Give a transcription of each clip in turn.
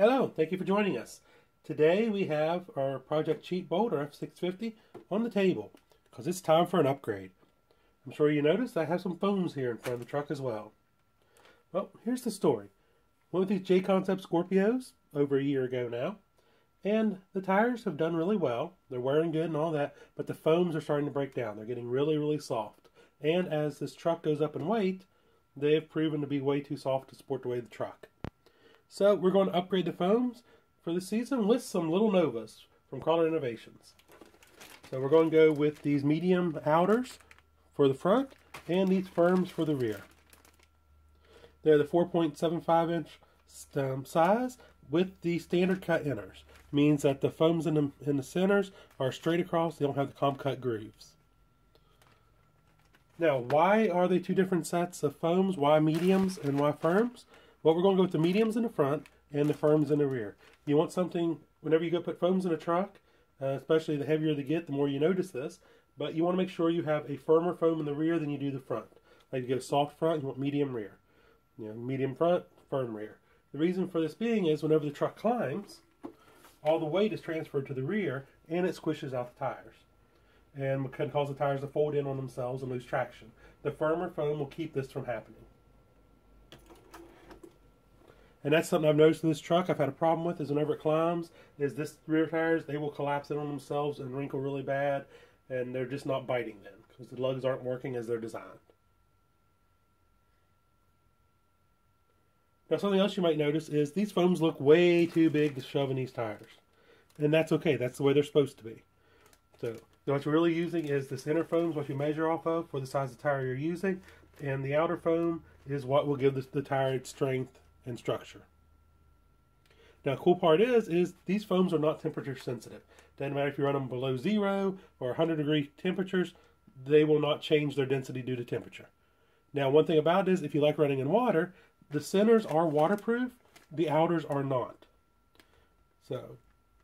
Hello, thank you for joining us. Today we have our Project Cheapbolt or F-650 on the table because it's time for an upgrade. I'm sure you noticed I have some foams here in front of the truck as well. Well, here's the story. Went with these JConcepts Scorpios over a year ago now, and the tires have done really well. They're wearing good and all that, but the foams are starting to break down. They're getting really soft. And as this truck goes up in weight, they have proven to be way too soft to support the weight of the truck. So we're going to upgrade the foams for the season with some Lil Novas from Crawler Innovations. So we're going to go with these medium outers for the front and these firms for the rear. They're the 4.75 inch size with the standard cut inners. Means that the foams in the centers are straight across. They don't have the comp cut grooves. Now, why are they two different sets of foams? Why mediums and why firms? Well, we're going to go with the mediums in the front and the firms in the rear. You want something, whenever you go put foams in a truck, especially the heavier they get, the more you notice this, but you want to make sure you have a firmer foam in the rear than you do the front. Like you get a soft front, you want medium rear. Medium front, firm rear. The reason for this being is whenever the truck climbs, all the weight is transferred to the rear and it squishes out the tires. And can cause the tires to fold in on themselves and lose traction. The firmer foam will keep this from happening. And that's something I've noticed in this truck I've had a problem with is whenever it climbs, is this rear tires, they will collapse in on themselves and wrinkle really bad, and they're just not biting then because the lugs aren't working as they're designed. Now something else you might notice is these foams look way too big to shove in these tires. And that's okay, that's the way they're supposed to be. So what you're really using is this inner foam is what you measure off of for the size of the tire you're using, and the outer foam is what will give the tire its strength and structure. Now, the cool part is these foams are not temperature sensitive. Doesn't matter if you run them below 0 or 100-degree temperatures, they will not change their density due to temperature. Now, one thing about it is if you like running in water, the centers are waterproof, the outers are not. So,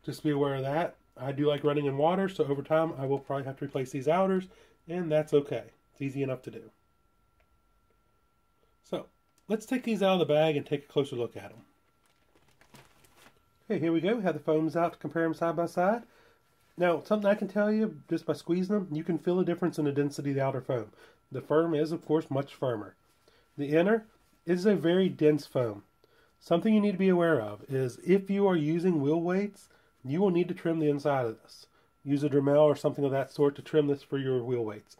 just be aware of that. I do like running in water, so over time I will probably have to replace these outers, and that's okay. It's easy enough to do. So, let's take these out of the bag and take a closer look at them. Okay, here we go. We have the foams out to compare them side by side. Now, something I can tell you, just by squeezing them, you can feel a difference in the density of the outer foam. The firm is, of course, much firmer. The inner is a very dense foam. Something you need to be aware of is if you are using wheel weights, you will need to trim the inside of this. Use a Dremel or something of that sort to trim this for your wheel weights.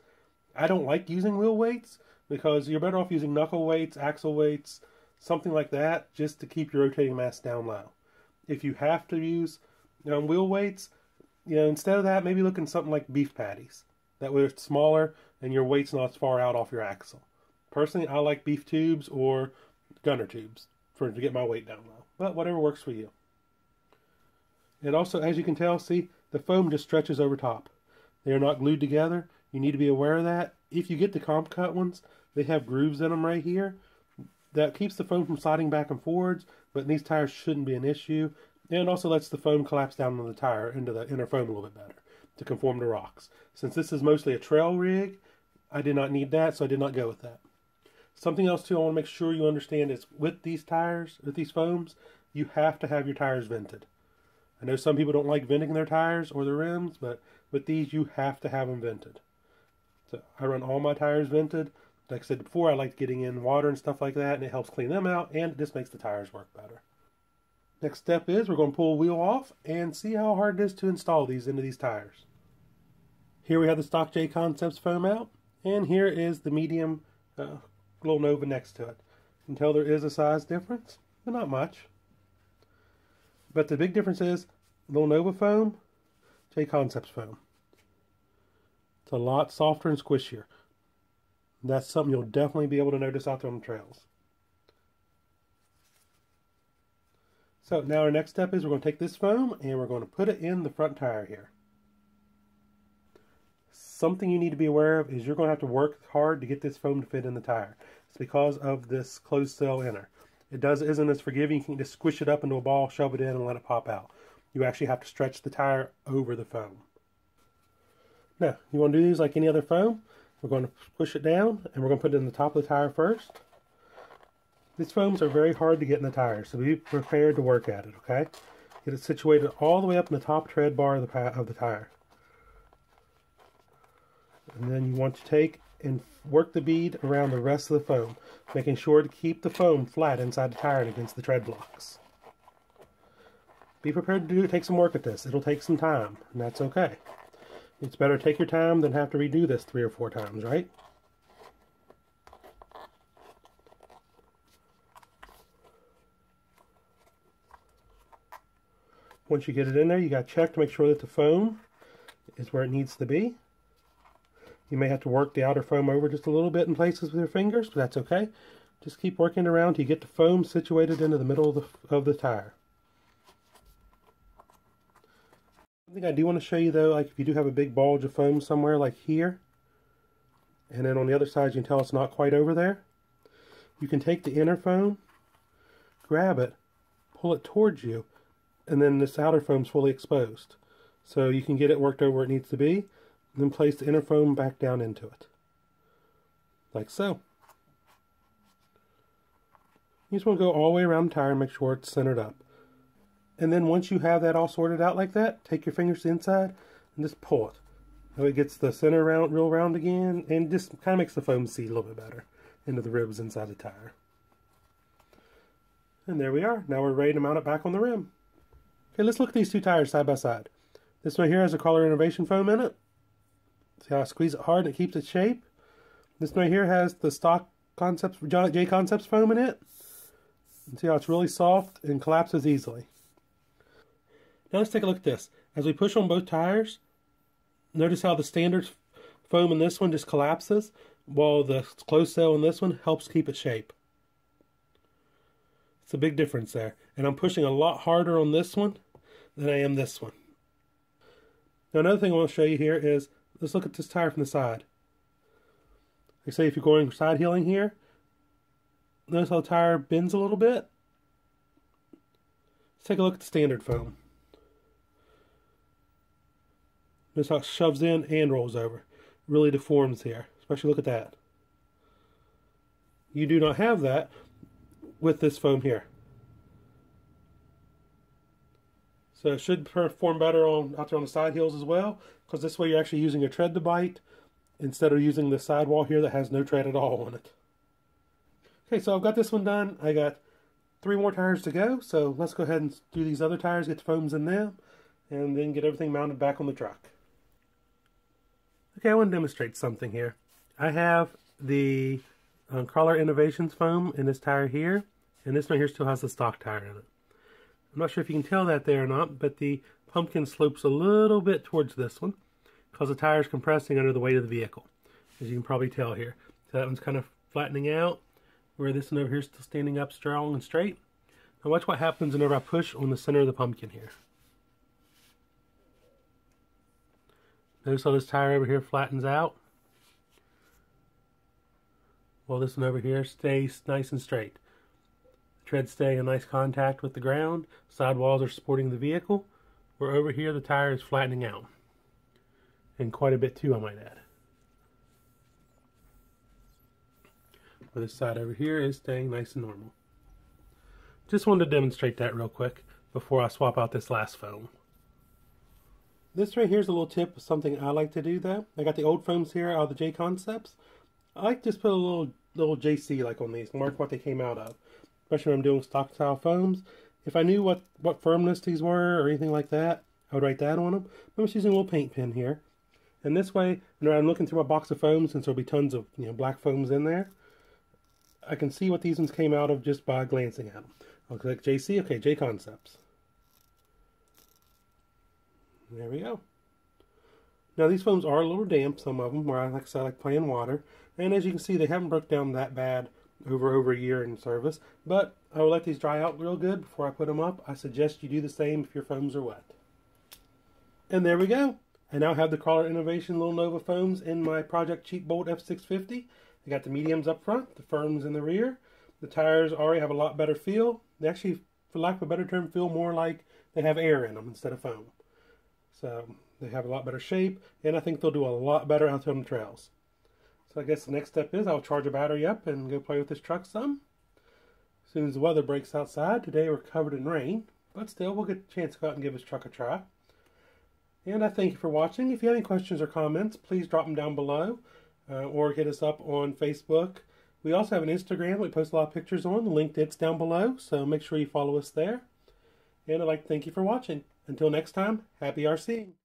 I don't like using wheel weights because you're better off using knuckle weights, axle weights, something like that, just to keep your rotating mass down low. If you have to use wheel weights, instead of that, maybe look at something like beef patties. That way it's smaller and your weight's not as far out off your axle. Personally, I like beef tubes or gunner tubes to get my weight down low. But whatever works for you. And also, as you can tell, see, the foam just stretches over top. They are not glued together. You need to be aware of that. If you get the comp cut ones, they have grooves in them right here. That keeps the foam from sliding back and forwards, but these tires shouldn't be an issue. And also lets the foam collapse down on the tire into the inner foam a little bit better to conform to rocks. Since this is mostly a trail rig, I did not need that, so I did not go with that. Something else too I want to make sure you understand is with these tires, with these foams, you have to have your tires vented. I know some people don't like venting their tires or their rims, but with these you have to have them vented. So I run all my tires vented. Like I said before, I like getting in water and stuff like that, and it helps clean them out, and it just makes the tires work better. Next step is we're going to pull a wheel off and see how hard it is to install these into these tires. Here we have the stock JConcepts foam out, and here is the medium Lil Nova next to it. You can tell there is a size difference, but not much. But the big difference is Lil Nova foam, JConcepts foam. It's a lot softer and squishier. That's something you'll definitely be able to notice out there on the trails. So now our next step is we're going to take this foam and we're going to put it in the front tire here. Something you need to be aware of is you're going to have to work hard to get this foam to fit in the tire. It's because of this closed cell inner. It isn't as forgiving. You can just squish it up into a ball, shove it in, and let it pop out. You actually have to stretch the tire over the foam. Now, you want to do these like any other foam. We're going to push it down, and we're going to put it in the top of the tire first. These foams are very hard to get in the tire, so be prepared to work at it, okay? Get it situated all the way up in the top tread bar of the tire. And then you want to take and work the bead around the rest of the foam, making sure to keep the foam flat inside the tire and against the tread blocks. Be prepared to take some work at this. It'll take some time, and that's okay. It's better to take your time than have to redo this 3 or 4 times, right? Once you get it in there, you got to check to make sure that the foam is where it needs to be. You may have to work the outer foam over just a little bit in places with your fingers, but that's okay. Just keep working around till you get the foam situated into the middle of the tire. Something I do want to show you though, like if you do have a big bulge of foam somewhere like here, and then on the other side you can tell it's not quite over there, you can take the inner foam, grab it, pull it towards you, and then this outer foam is fully exposed. So you can get it worked over where it needs to be, and then place the inner foam back down into it. Like so. You just want to go all the way around the tire and make sure it's centered up. And then once you have that all sorted out like that, take your fingers to the inside and just pull it. So it gets the center real round again, and just kind of makes the foam seat a little bit better into the ribs inside the tire. And there we are. Now we're ready to mount it back on the rim. Okay, let's look at these 2 tires side by side. This one here has a Crawler Innovation foam in it. See how I squeeze it hard and it keeps its shape? This one here has the stock JConcepts foam in it. And see how it's really soft and collapses easily. Now let's take a look at this. As we push on both tires, notice how the standard foam in this one just collapses, while the closed cell in this one helps keep its shape. It's a big difference there. And I'm pushing a lot harder on this one than I am this one. Now another thing I want to show you here is, let's look at this tire from the side. Like say if you're going side heeling here, notice how the tire bends a little bit. Let's take a look at the standard foam. Notice how it shoves in and rolls over. It really deforms here. Especially look at that. You do not have that with this foam here. So it should perform better out there on the side heels as well, because this way you're actually using a tread to bite instead of using the sidewall here that has no tread at all on it. Okay, so I've got this one done. I got 3 more tires to go, so let's go ahead and do these other tires, get the foams in them, and then get everything mounted back on the truck. Okay, I want to demonstrate something here. I have the Crawler Innovations foam in this tire here, and this one here still has the stock tire in it. I'm not sure if you can tell that there or not, but the pumpkin slopes a little bit towards this one because the tire is compressing under the weight of the vehicle, as you can probably tell here. So that one's kind of flattening out, where this one over here is still standing up strong and straight. Now watch what happens whenever I push on the center of the pumpkin here. Notice how this tire over here flattens out, while this one over here stays nice and straight. Treads stay in nice contact with the ground, sidewalls are supporting the vehicle, where over here the tire is flattening out. And quite a bit too, I might add. Where this side over here is staying nice and normal. Just wanted to demonstrate that real quick before I swap out this last foam. This right here is a little tip of something I like to do though. I got the old foams here out of the JConcepts. I like to just put a little JC like on these, mark what they came out of. Especially when I'm doing stock style foams. If I knew what firmness these were or anything like that, I would write that on them. I'm just using a little paint pen here. And this way, when I'm looking through my box of foams, since there'll be tons of black foams in there, I can see what these ones came out of just by glancing at them. I'll click JC, okay, JConcepts. There we go. Now these foams are a little damp, some of them, where like I said, I like playing water. And as you can see, they haven't broke down that bad over a year in service, but I will let these dry out real good before I put them up. I suggest you do the same if your foams are wet. And there we go. I now have the Crawler Innovation Lil Nova foams in my Project Cheapbolt F-650. I got the mediums up front, the firms in the rear. The tires already have a lot better feel. They actually, for lack of a better term, feel more like they have air in them instead of foam. So they have a lot better shape, and I think they'll do a lot better out on the trails. So I guess the next step is I'll charge a battery up and go play with this truck some. as soon as the weather breaks outside. Today we're covered in rain, but still we'll get a chance to go out and give this truck a try. And I thank you for watching. If you have any questions or comments, please drop them down below or hit us up on Facebook. We also have an Instagram we post a lot of pictures on. The link to it's down below, so make sure you follow us there. And I'd like to thank you for watching. Until next time, happy RCing.